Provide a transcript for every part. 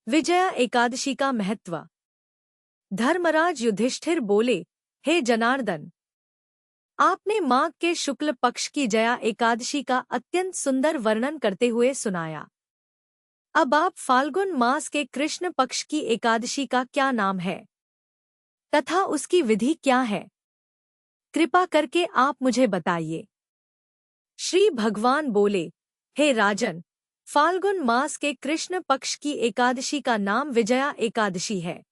विजया एकादशी का महत्व। धर्मराज युधिष्ठिर बोले, हे जनार्दन, आपने माघ के शुक्ल पक्ष की जया एकादशी का अत्यंत सुंदर वर्णन करते हुए सुनाया। अब आप फाल्गुन मास के कृष्ण पक्ष की एकादशी का क्या नाम है तथा उसकी विधि क्या है, कृपा करके आप मुझे बताइए। श्री भगवान बोले, हे राजन, फाल्गुन मास के कृष्ण पक्ष की एकादशी का नाम विजया एकादशी है।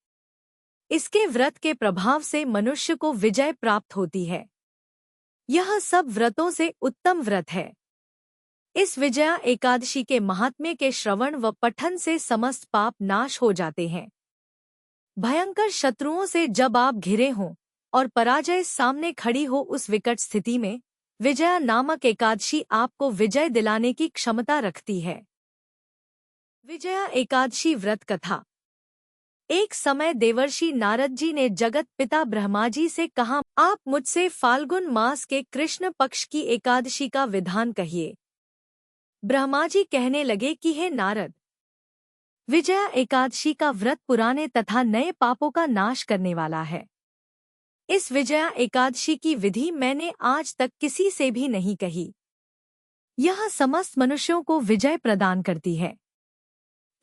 इसके व्रत के प्रभाव से मनुष्य को विजय प्राप्त होती है। यह सब व्रतों से उत्तम व्रत है। इस विजया एकादशी के महात्म्य के श्रवण व पठन से समस्त पाप नाश हो जाते हैं। भयंकर शत्रुओं से जब आप घिरे हों और पराजय सामने खड़ी हो, उस विकट स्थिति में विजया नामक एकादशी आपको विजय दिलाने की क्षमता रखती है। विजया एकादशी व्रत कथा। एक समय देवर्षि नारद जी ने जगत पिता ब्रह्मा जी से कहा, आप मुझसे फाल्गुन मास के कृष्ण पक्ष की एकादशी का विधान कहिए। ब्रह्मा जी कहने लगे कि हे नारद, विजया एकादशी का व्रत पुराने तथा नए पापों का नाश करने वाला है। इस विजया एकादशी की विधि मैंने आज तक किसी से भी नहीं कही। यह समस्त मनुष्यों को विजय प्रदान करती है।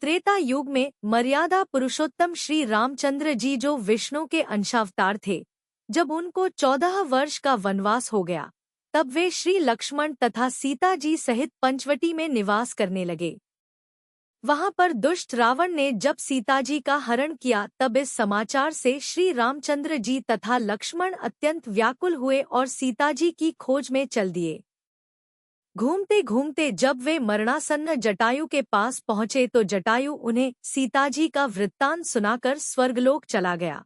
त्रेता युग में मर्यादा पुरुषोत्तम श्री रामचंद्र जी, जो विष्णु के अंशावतार थे, जब उनको 14 वर्ष का वनवास हो गया, तब वे श्री लक्ष्मण तथा सीता जी सहित पंचवटी में निवास करने लगे। वहां पर दुष्ट रावण ने जब सीता जी का हरण किया, तब इस समाचार से श्री रामचंद्र जी तथा लक्ष्मण अत्यंत व्याकुल हुए और सीता जी की खोज में चल दिए। घूमते घूमते जब वे मरणासन्न जटायु के पास पहुंचे, तो जटायु उन्हें सीताजी का वृत्तांत सुनाकर स्वर्गलोक चला गया।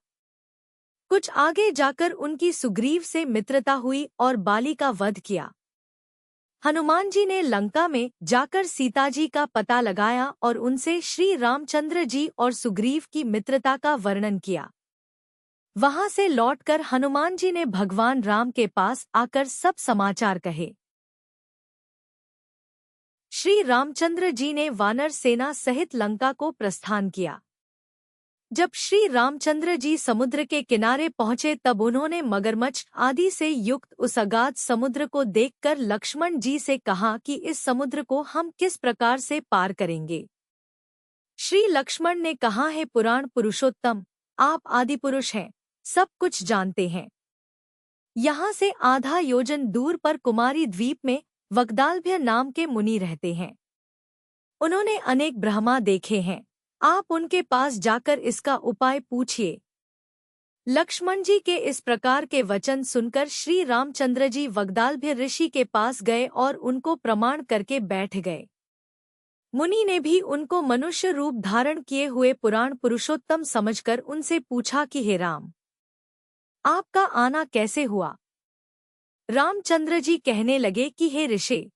कुछ आगे जाकर उनकी सुग्रीव से मित्रता हुई और बाली का वध किया। हनुमान जी ने लंका में जाकर सीताजी का पता लगाया और उनसे श्री रामचंद्र जी और सुग्रीव की मित्रता का वर्णन किया। वहां से लौटकर हनुमान जी ने भगवान राम के पास आकर सब समाचार कहे। श्री रामचंद्र जी ने वानर सेना सहित लंका को प्रस्थान किया। जब श्री रामचंद्र जी समुद्र के किनारे पहुंचे, तब उन्होंने मगरमच्छ आदि से युक्त उस अगाध समुद्र को देखकर लक्ष्मण जी से कहा कि इस समुद्र को हम किस प्रकार से पार करेंगे। श्री लक्ष्मण ने कहा, है पुराण पुरुषोत्तम, आप आदि पुरुष हैं, सब कुछ जानते हैं। यहाँ से आधा योजन दूर पर कुमारी द्वीप में वग्दालभ्य नाम के मुनि रहते हैं। उन्होंने अनेक ब्रह्मा देखे हैं। आप उनके पास जाकर इसका उपाय पूछिए। लक्ष्मण जी के इस प्रकार के वचन सुनकर श्री रामचंद्र जी वग्दालभ्य ऋषि के पास गए और उनको प्रमाण करके बैठ गए। मुनि ने भी उनको मनुष्य रूप धारण किए हुए पुराण पुरुषोत्तम समझकर उनसे पूछा कि हे राम, आपका आना कैसे हुआ। रामचंद्र जी कहने लगे कि हे ऋषि,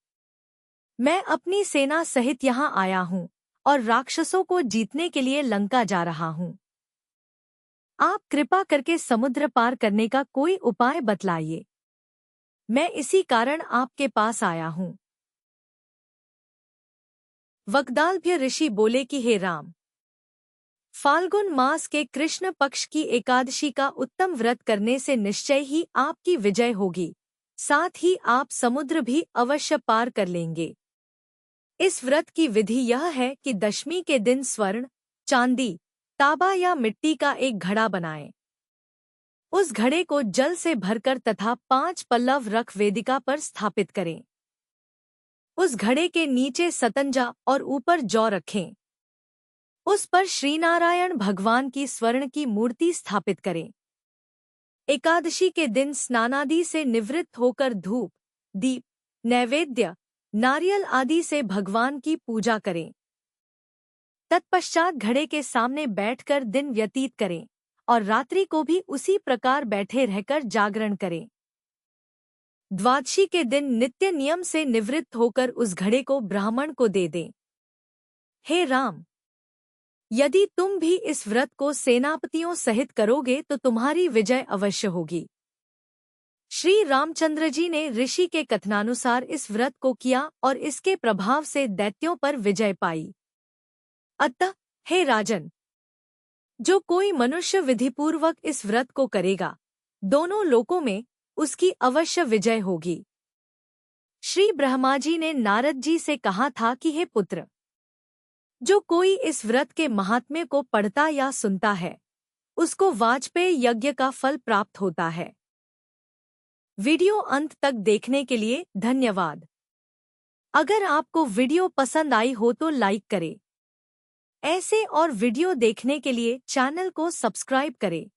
मैं अपनी सेना सहित यहाँ आया हूँ और राक्षसों को जीतने के लिए लंका जा रहा हूँ। आप कृपा करके समुद्र पार करने का कोई उपाय बतलाइए। मैं इसी कारण आपके पास आया हूँ। वग्दालभ्य ऋषि बोले कि हे राम, फाल्गुन मास के कृष्ण पक्ष की एकादशी का उत्तम व्रत करने से निश्चय ही आपकी विजय होगी, साथ ही आप समुद्र भी अवश्य पार कर लेंगे। इस व्रत की विधि यह है कि दशमी के दिन स्वर्ण, चांदी, तांबा या मिट्टी का एक घड़ा बनाएं। उस घड़े को जल से भरकर तथा 5 पल्लव रख वेदिका पर स्थापित करें। उस घड़े के नीचे सतंजा और ऊपर जौ रखें। उस पर श्रीनारायण भगवान की स्वर्ण की मूर्ति स्थापित करें। एकादशी के दिन स्नानादि से निवृत्त होकर धूप, दीप, नैवेद्य, नारियल आदि से भगवान की पूजा करें। तत्पश्चात घड़े के सामने बैठकर दिन व्यतीत करें और रात्रि को भी उसी प्रकार बैठे रहकर जागरण करें। द्वादशी के दिन नित्य नियम से निवृत्त होकर उस घड़े को ब्राह्मण को दे दें। हे राम, यदि तुम भी इस व्रत को सेनापतियों सहित करोगे तो तुम्हारी विजय अवश्य होगी। श्री रामचंद्र जी ने ऋषि के कथनानुसार इस व्रत को किया और इसके प्रभाव से दैत्यों पर विजय पाई। अतः हे राजन, जो कोई मनुष्य विधिपूर्वक इस व्रत को करेगा, दोनों लोकों में उसकी अवश्य विजय होगी। श्री ब्रह्मा जी ने नारद जी से कहा था कि हे पुत्र, जो कोई इस व्रत के महात्म्य को पढ़ता या सुनता है, उसको वाजपेय यज्ञ का फल प्राप्त होता है। वीडियो अंत तक देखने के लिए धन्यवाद। अगर आपको वीडियो पसंद आई हो तो लाइक करें। ऐसे और वीडियो देखने के लिए चैनल को सब्सक्राइब करें।